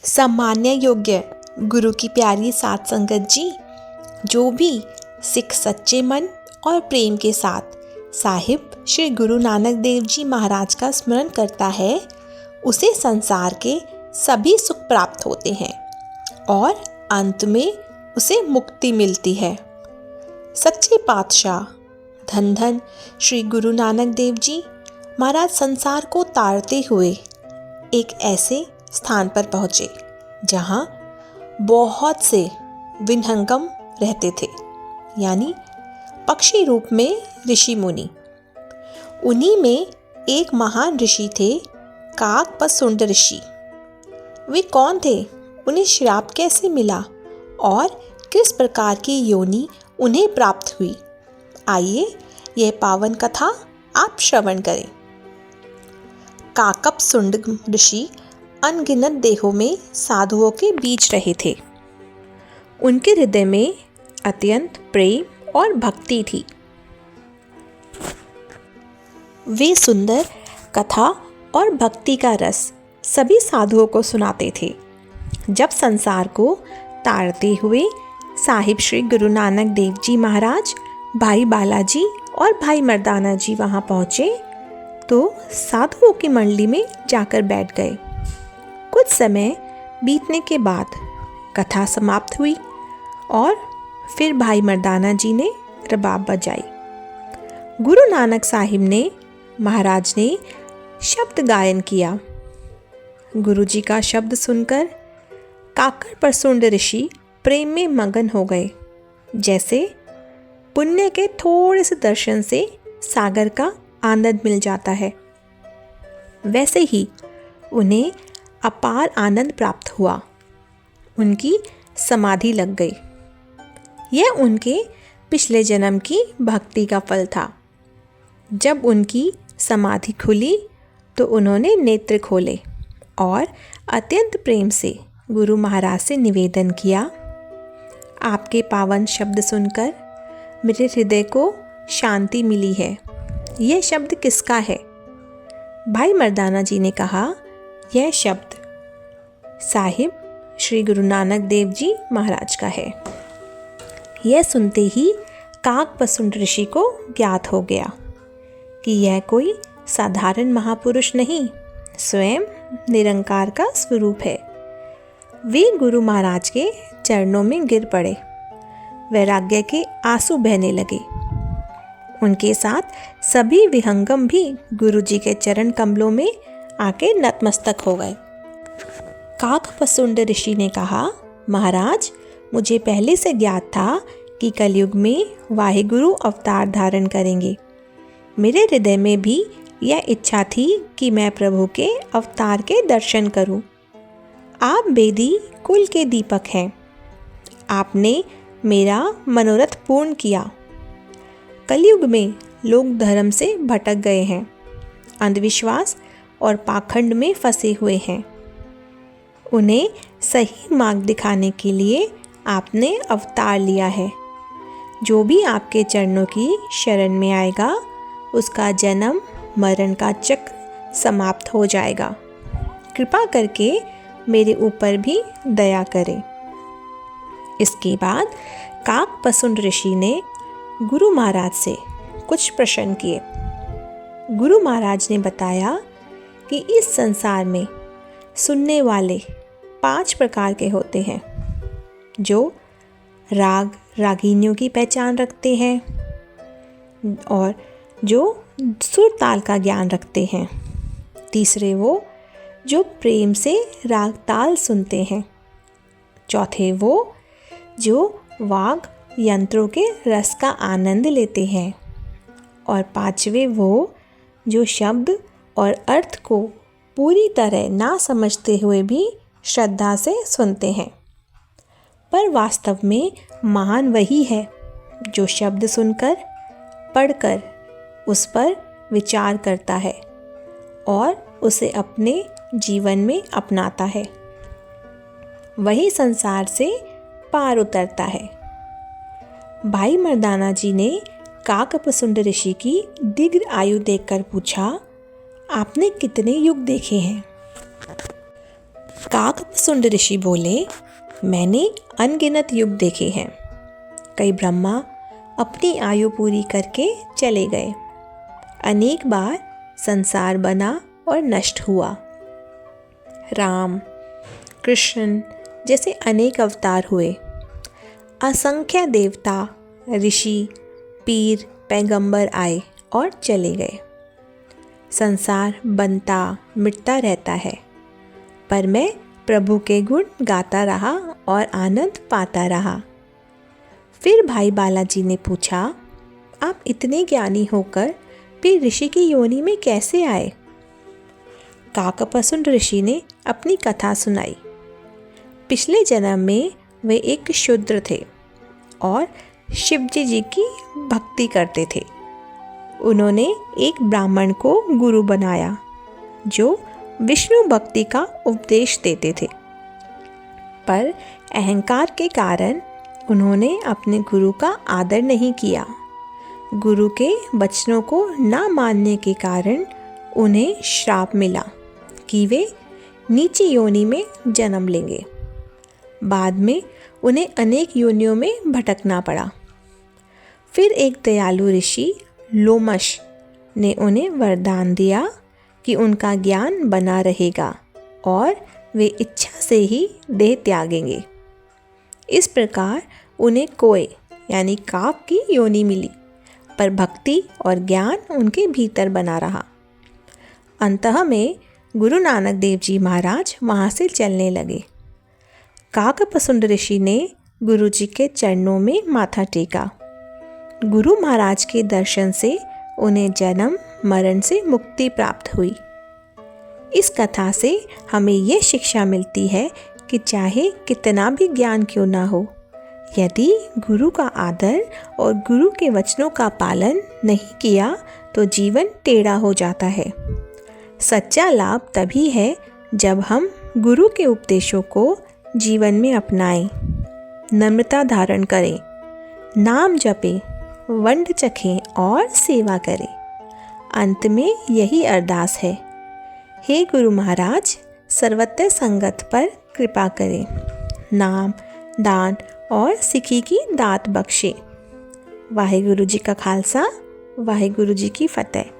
सम्मान्य योग्य गुरु की प्यारी साथ संगत जी, जो भी सिख सच्चे मन और प्रेम के साथ साहिब श्री गुरु नानक देव जी महाराज का स्मरण करता है, उसे संसार के सभी सुख प्राप्त होते हैं और अंत में उसे मुक्ति मिलती है। सच्चे पातशाह धन धन श्री गुरु नानक देव जी महाराज संसार को तारते हुए एक ऐसे स्थान पर पहुँचे जहाँ बहुत से विहंगम रहते थे, यानी पक्षी रूप में ऋषि मुनि। उन्हीं में एक महान ऋषि थे, काकपसुंड ऋषि। वे कौन थे, उन्हें श्राप कैसे मिला और किस प्रकार की योनि उन्हें प्राप्त हुई, आइए यह पावन कथा आप श्रवण करें। काकपसुंड ऋषि अनगिनत देहों में साधुओं के बीच रहे थे। उनके हृदय में अत्यंत प्रेम और भक्ति थी। वे सुंदर कथा और भक्ति का रस सभी साधुओं को सुनाते थे। जब संसार को तारते हुए साहिब श्री गुरु नानक देव जी महाराज, भाई बालाजी और भाई मर्दाना जी वहाँ पहुँचे तो साधुओं की मंडली में जाकर बैठ गए। कुछ समय बीतने के बाद कथा समाप्त हुई और फिर भाई मर्दाना जी ने रबाब बजाई। गुरु नानक साहिब ने महाराज ने शब्द गायन किया। गुरु जी का शब्द सुनकर काकपसुंड ऋषि प्रेम में मगन हो गए। जैसे पुण्य के थोड़े से दर्शन से सागर का आनंद मिल जाता है, वैसे ही उन्हें अपार आनंद प्राप्त हुआ। उनकी समाधि लग गई। यह उनके पिछले जन्म की भक्ति का फल था। जब उनकी समाधि खुली तो उन्होंने नेत्र खोले और अत्यंत प्रेम से गुरु महाराज से निवेदन किया, आपके पावन शब्द सुनकर मेरे हृदय को शांति मिली है। यह शब्द किसका है? भाई मर्दाना जी ने कहा, यह शब्द साहिब श्री गुरु नानक देव जी महाराज का है। यह सुनते ही काकपसुंड ऋषि को ज्ञात हो गया कि यह कोई साधारण महापुरुष नहीं, स्वयं निरंकार का स्वरूप है। वे गुरु महाराज के चरणों में गिर पड़े। वैराग्य के आंसू बहने लगे। उनके साथ सभी विहंगम भी गुरु जी के चरण कमलों में आके नतमस्तक हो गए। काकपसुंड ऋषि ने कहा, महाराज, मुझे पहले से ज्ञात था कि कलयुग में वाहिगुरु अवतार धारण करेंगे। मेरे हृदय में भी यह इच्छा थी कि मैं प्रभु के अवतार के दर्शन करूं। आप बेदी कुल के दीपक हैं। आपने मेरा मनोरथ पूर्ण किया। कलयुग में लोग धर्म से भटक गए हैं, अंधविश्वास और पाखंड में फंसे हुए हैं। उन्हें सही मार्ग दिखाने के लिए आपने अवतार लिया है। जो भी आपके चरणों की शरण में आएगा, उसका जन्म मरण का चक्र समाप्त हो जाएगा। कृपा करके मेरे ऊपर भी दया करें। इसके बाद काकपसुंड ऋषि ने गुरु महाराज से कुछ प्रश्न किए। गुरु महाराज ने बताया कि इस संसार में सुनने वाले 5 प्रकार के होते हैं, जो राग रागिनियों की पहचान रखते हैं और जो सुर ताल का ज्ञान रखते हैं। तीसरे वो जो प्रेम से राग ताल सुनते हैं। चौथे वो जो वाग यंत्रों के रस का आनंद लेते हैं। और पांचवे वो जो शब्द और अर्थ को पूरी तरह ना समझते हुए भी श्रद्धा से सुनते हैं। पर वास्तव में महान वही है जो शब्द सुनकर, पढ़कर उस पर विचार करता है और उसे अपने जीवन में अपनाता है। वही संसार से पार उतरता है। भाई मर्दाना जी ने काकपसुंड ऋषि की दीर्घ आयु देखकर पूछा, आपने कितने युग देखे हैं? काकभसुंड ऋषि बोले, मैंने अनगिनत युग देखे हैं। कई ब्रह्मा अपनी आयु पूरी करके चले गए। अनेक बार संसार बना और नष्ट हुआ। राम, कृष्ण जैसे अनेक अवतार हुए। असंख्य देवता, ऋषि, पीर, पैगंबर आए और चले गए। संसार बनता मिटता रहता है, पर मैं प्रभु के गुण गाता रहा और आनंद पाता रहा। फिर भाई बालाजी ने पूछा, आप इतने ज्ञानी होकर भी ऋषि की योनि में कैसे आए? काकभसुंड ऋषि ने अपनी कथा सुनाई। पिछले जन्म में वे एक शूद्र थे और शिवजी जी की भक्ति करते थे। उन्होंने एक ब्राह्मण को गुरु बनाया जो विष्णु भक्ति का उपदेश देते थे, पर अहंकार के कारण उन्होंने अपने गुरु का आदर नहीं किया। गुरु के वचनों को ना मानने के कारण उन्हें श्राप मिला कि वे नीची योनि में जन्म लेंगे। बाद में उन्हें अनेक योनियों में भटकना पड़ा। फिर एक दयालु ऋषि लोमश ने उन्हें वरदान दिया कि उनका ज्ञान बना रहेगा और वे इच्छा से ही देह त्यागेंगे। इस प्रकार उन्हें कोय यानी काक की योनि मिली, पर भक्ति और ज्ञान उनके भीतर बना रहा। अंतः में गुरु नानक देव जी महाराज वहाँ से चलने लगे। काकभसुंड ऋषि ने गुरु जी के चरणों में माथा टेका। गुरु महाराज के दर्शन से उन्हें जन्म मरण से मुक्ति प्राप्त हुई। इस कथा से हमें यह शिक्षा मिलती है कि चाहे कितना भी ज्ञान क्यों ना हो, यदि गुरु का आदर और गुरु के वचनों का पालन नहीं किया तो जीवन टेढ़ा हो जाता है। सच्चा लाभ तभी है जब हम गुरु के उपदेशों को जीवन में अपनाएं, नम्रता धारण करें, नाम जपें, वंड चखें और सेवा करें। अंत में यही अरदास है, हे गुरु महाराज, सर्वत्र संगत पर कृपा करें, नाम, दान और सिखी की दात बख्शे। वाहिगुरु जी का खालसा, वाहिगुरु जी की फतेह।